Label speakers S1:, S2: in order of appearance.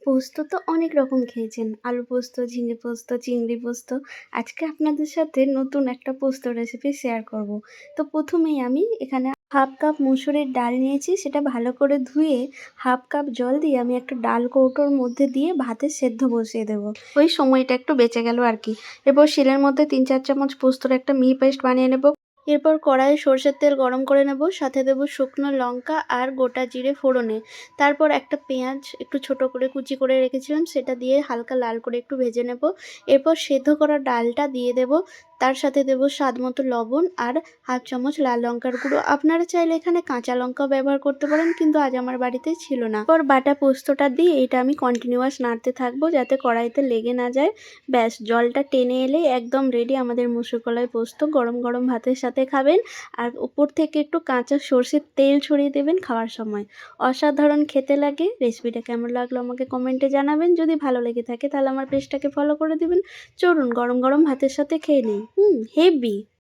S1: পোস্ত তো অনেক রকম খেয়েছেন। আলু পোস্ত, ঝিঙে পোস্ত, চিংড়ি পোস্ত। আজকে আপনাদের সাথে নতুন একটা পোস্ত রেসিপি শেয়ার করব। তো ১ম এই আমি এখানে ১/২ কাপ মুসুরির ডাল নিয়েছি। সেটা ভালো করে ধুয়ে ১/২ কাপ জল দিয়ে আমি একটা ডাল কৌটোর মধ্যে দিয়ে ভাতের সেদ্ধ বসিয়ে দেব। ওই সময়টা একটু বেঁচে গেল আরকি। এরপর শিলের মধ্যে ৩-৪ চামচ পোস্তর একটা মিহি পেস্ট বানিয়ে নেব। এরপর কড়াইয়ে সরষের তেল গরম করে নেব। সাথে দেব শুকনো লঙ্কা আর গোটা জিরে ফোড়নে। তারপর একটা পেঁয়াজ একটু ছোট করে কুচি করে রেখেছিলাম, সেটা দিয়ে হালকা লাল করে একটু ভেজে নেব। এরপর সেদ্ধ করা ডালটা দিয়ে দেব। তার সাথে দেব স্বাদমতো লবণ আর ১/২ চামচ লাল লঙ্কার গুঁড়ো। আপনারা চাইলে এখানে কাঁচা লঙ্কাও ব্যবহার করতে পারেন, কিন্তু আজ আমার বাড়িতে ছিল না। এরপর বাটা পোস্তটা দিয়ে এটা আমি কন্টিনিউয়াস নাড়তে থাকবো যাতে কড়াইতে লেগে না যায়। ব্যাস, জলটা টেনে এলেই একদম রেডি আমাদের মুসুরকলাই পোস্ত। গরম গরম ভাতের সাথে খাবেন আর ওপর থেকে একটু কাঁচা সর্ষের তেল ছড়িয়ে দেবেন খাওয়ার সময়। অসাধারণ খেতে লাগে। রেসিপিটা কেমন লাগলো আমাকে কমেন্টে জানাবেন। যদি ভালো লেগে থাকে তাহলে আমার পেজটাকে ফলো করে দিবেন। চলুন গরম গরম ভাতের সাথে খেয়ে নিই। হেভি।